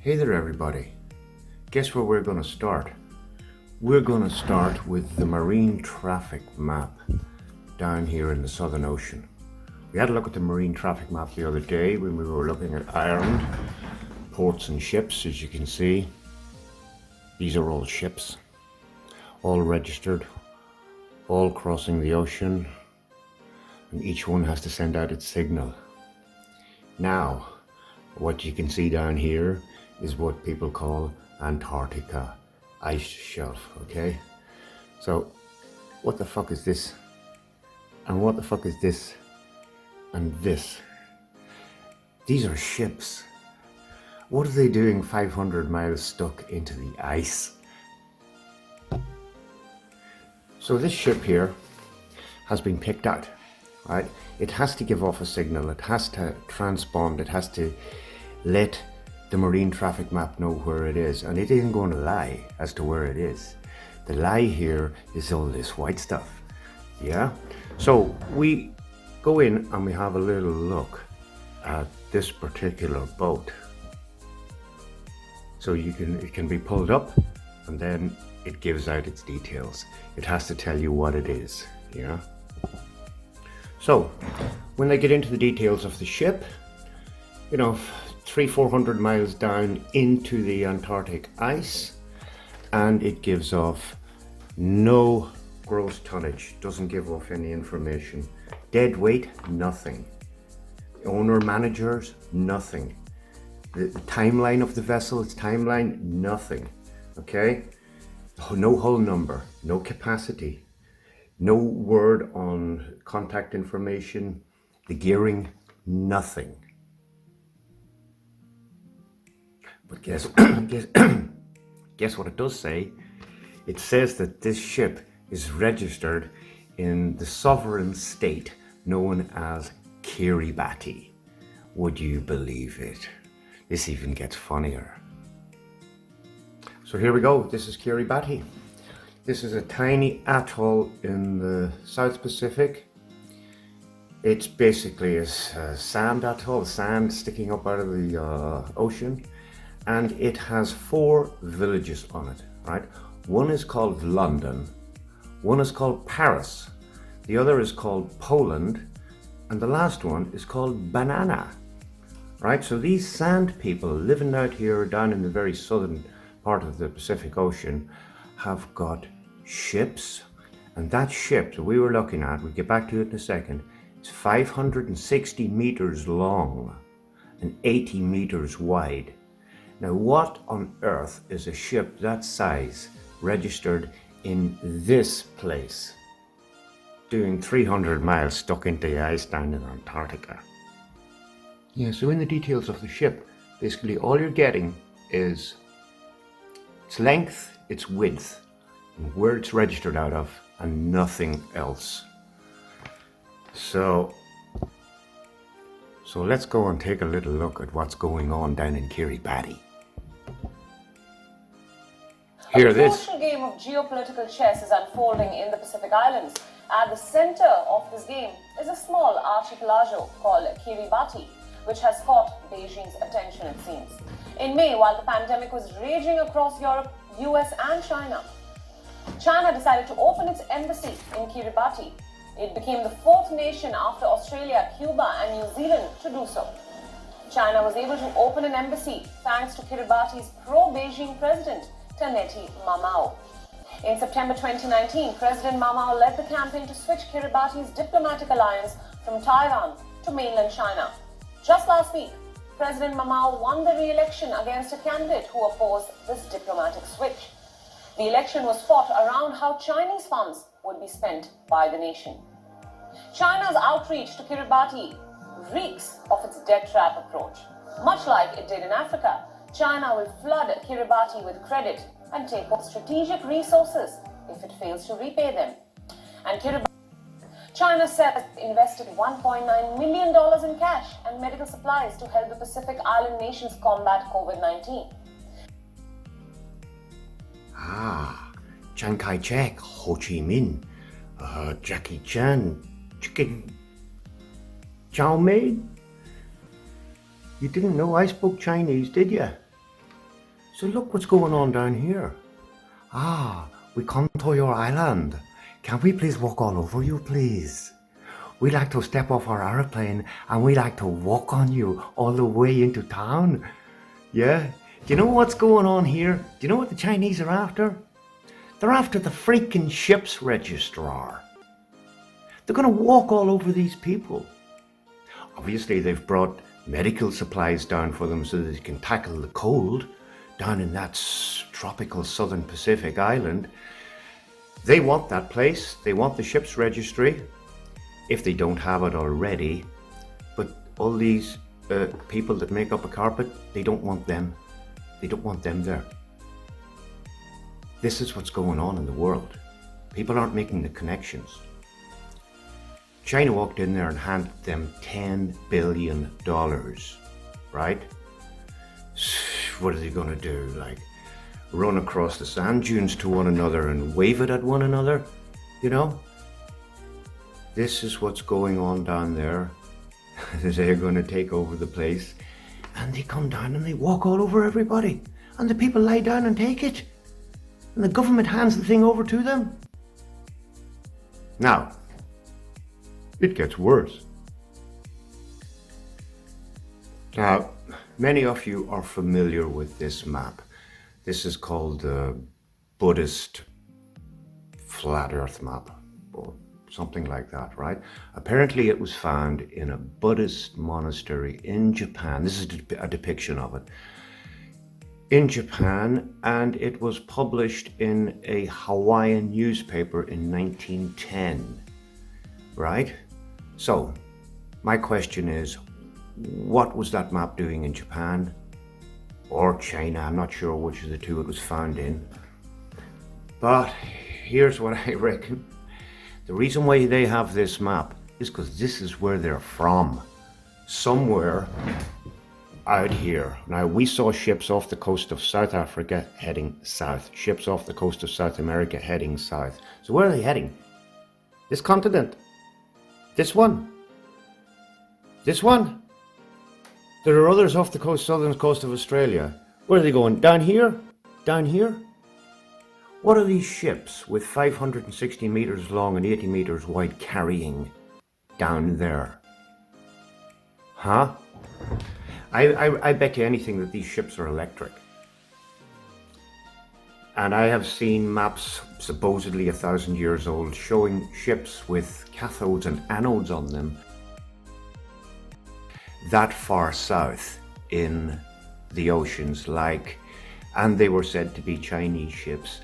Hey there everybody. Guess where we're going to start? We're going to start with the marine traffic map down here in the Southern Ocean. We had a look at the marine traffic map the other day when we were looking at Ireland, ports and ships. As you can see, these are all ships, all registered, all crossing the ocean, and each one has to send out its signal. Now, what you can see down here is what people call Antarctica ice shelf, okay? So, what the fuck is this? And what the fuck is this? And this? These are ships. What are they doing 500 miles stuck into the ice? So this ship here has been picked out, right? It has to give off a signal, it has to transpond, it has to let the marine traffic map know where it is, and it isn't going to lie as to where it is. The lie here is all this white stuff, yeah? So we go in and we have a little look at this particular boat. So it can be pulled up and then it gives out its details. It has to tell you what it is, yeah? So when they get into the details of the ship, you know, 300-400 miles down into the Antarctic ice, and it gives off no gross tonnage, doesn't give off any information. Dead weight, nothing. Owner, managers, nothing. The timeline of the vessel, its timeline, nothing. Okay? No hull number, no capacity, no word on contact information, the gearing, nothing. But guess what it does say? It says that this ship is registered in the sovereign state known as Kiribati. Would you believe it? This even gets funnier. So here we go. This is Kiribati. This is a tiny atoll in the South Pacific. It's basically a sand atoll, sand sticking up out of the ocean. And it has 4 villages on it, right? One is called London, one is called Paris, the other is called Poland, and the last one is called Banana, right? So these sand people living out here down in the very southern part of the Pacific Ocean have got ships, and that ship that we were looking at, we'll get back to it in a second, it's 560 meters long and 80 meters wide. Now, what on earth is a ship that size registered in this place, doing 300 miles stuck into the ice down in Antarctica? Yeah, so in the details of the ship, basically all you're getting is its length, its width, and where it's registered out of, and nothing else. So let's go and take a little look at what's going on down in Kiribati. Hear this. A crucial game of geopolitical chess is unfolding in the Pacific Islands. At the center of this game is a small archipelago called Kiribati, which has caught Beijing's attention, it seems. In May, while the pandemic was raging across Europe, US and China decided to open its embassy in Kiribati. It became the 4th nation after Australia, Cuba and New Zealand to do so. China was able to open an embassy thanks to Kiribati's pro-Beijing president, Taneti Mamao. In September 2019, President Mamao led the campaign to switch Kiribati's diplomatic alliance from Taiwan to mainland China. Just last week, President Mamao won the re-election against a candidate who opposed this diplomatic switch. The election was fought around how Chinese funds would be spent by the nation. China's outreach to Kiribati reeks of its debt trap approach. Much like it did in Africa, China will flood Kiribati with credit and take off strategic resources if it fails to repay them. And China says it invested $1.9 million in cash and medical supplies to help the Pacific Island nations combat COVID-19. Chiang Kai-shek, Ho Chi Minh, Jackie Chan, Chicken Chow Mein. You didn't know I spoke Chinese, did you? So look what's going on down here. Ah, we come to your island. Can we please walk all over you, please? We like to step off our aeroplane and we like to walk on you all the way into town. Yeah? Do you know what's going on here? Do you know what the Chinese are after? They're after the freaking ship's registrar. They're going to walk all over these people. Obviously, they've brought medical supplies down for them so that they can tackle the cold down in that tropical southern Pacific island. They want that place. They want the ship's registry, if they don't have it already. But all these people that make up a carpet, they don't want them. They don't want them there. This is what's going on in the world. People aren't making the connections. China walked in there and handed them $10 billion, right? What are they going to do? Like, run across the sand dunes to one another and wave it at one another? You know? This is what's going on down there. They're going to take over the place. And they come down and they walk all over everybody. And the people lie down and take it. And the government hands the thing over to them. Now, it gets worse. Now, many of you are familiar with this map. This is called the Buddhist Flat Earth map, or something like that, right? Apparently it was found in a Buddhist monastery in Japan. This is a depiction of it. In Japan, and it was published in a Hawaiian newspaper in 1910, right? So, my question is, what was that map doing in Japan or China? I'm not sure which of the two it was found in. But here's what I reckon. The reason why they have this map is because this is where they're from. Somewhere out here. Now, we saw ships off the coast of South Africa heading south. Ships off the coast of South America heading south. So where are they heading? This continent. This one. This one. There are others off the coast, southern coast of Australia. Where are they going? Down here? Down here? What are these ships with 560 meters long and 80 meters wide carrying down there? Huh? I bet you anything that these ships are electric. And I have seen maps supposedly 1,000 years old showing ships with cathodes and anodes on them that far south in the oceans, and they were said to be Chinese ships.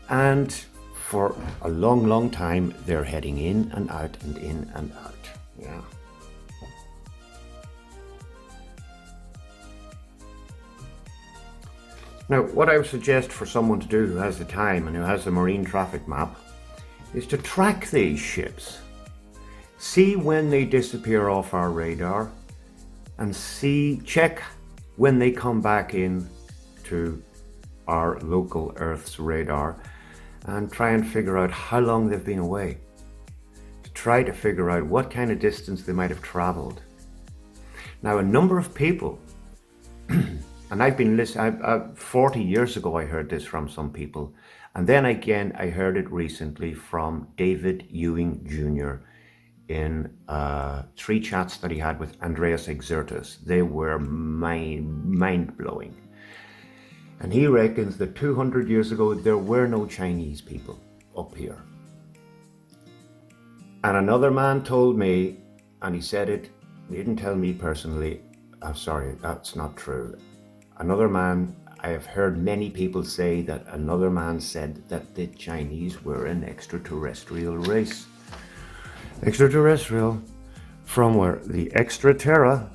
And for a long, long time, they're heading in and out and in and out. Yeah. Now, what I would suggest for someone to do who has the time and who has the marine traffic map is to track these ships. See when they disappear off our radar and check when they come back in to our local Earth's radar and try and figure out how long they've been away. To try to figure out what kind of distance they might have traveled. Now, a number of people, and I've been listening, 40 years ago I heard this from some people, and then again I heard it recently from David Ewing Jr. in 3 chats that he had with Andreas Exertus. They were mind-blowing. And he reckons that 200 years ago there were no Chinese people up here. And another man told me, and he said it, he didn't tell me personally, I'm sorry, that's not true. Another man, I have heard many people say that another man said that the Chinese were an extraterrestrial race. Extraterrestrial, from where? The extraterra,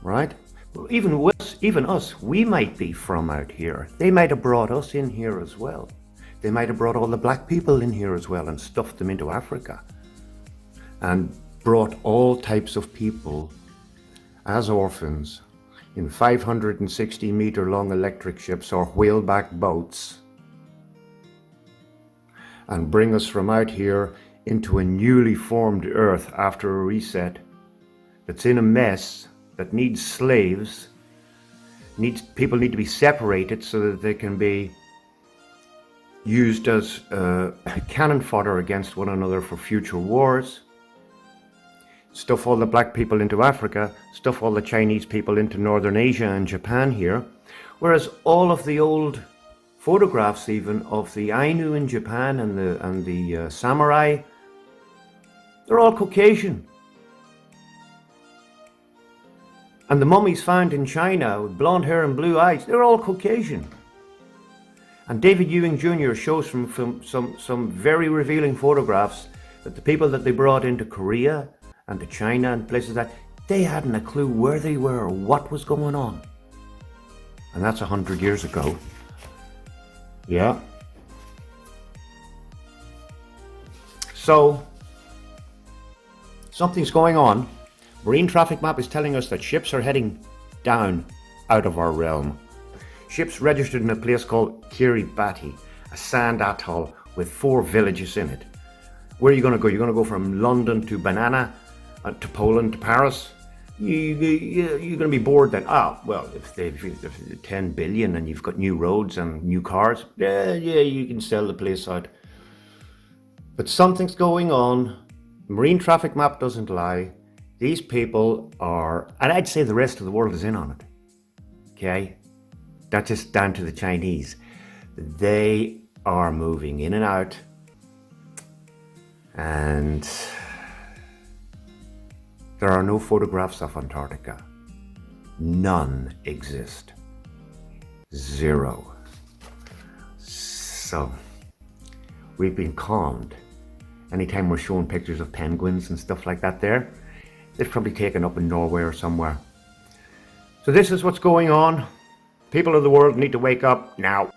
right? Even us, we might be from out here. They might have brought us in here as well. They might have brought all the black people in here as well and stuffed them into Africa. And brought all types of people as orphans in 560 meter long electric ships or whaleback boats and bring us from out here into a newly formed Earth after a reset that's in a mess, that needs slaves People need to be separated so that they can be used as cannon fodder against one another for future wars. Stuff all the black people into Africa, stuff all the Chinese people into Northern Asia and Japan here. Whereas all of the old photographs even of the Ainu in Japan and the samurai, they're all Caucasian. And the mummies found in China with blonde hair and blue eyes, they're all Caucasian. And David Ewing Jr. shows from some very revealing photographs that the people that they brought into Korea and to China and places like that, they hadn't a clue where they were or what was going on. And that's 100 years ago. Yeah. So, something's going on. Marine traffic map is telling us that ships are heading down out of our realm. Ships registered in a place called Kiribati, a sand atoll with 4 villages in it. Where are you going to go? You're going to go from London to Banana, to Poland, to Paris? You're going to be bored then. Well, if they've 10 billion and you've got new roads and new cars, yeah, you can sell the place out. But something's going on. Marine traffic map doesn't lie. These people are, and I'd say the rest of the world is in on it. Okay? Not just down to the Chinese. They are moving in and out. And there are no photographs of Antarctica. None exist. 0. So, we've been calmed. Anytime we're showing pictures of penguins and stuff like that there, they've probably taken up in Norway or somewhere. So this is what's going on. People of the world need to wake up now.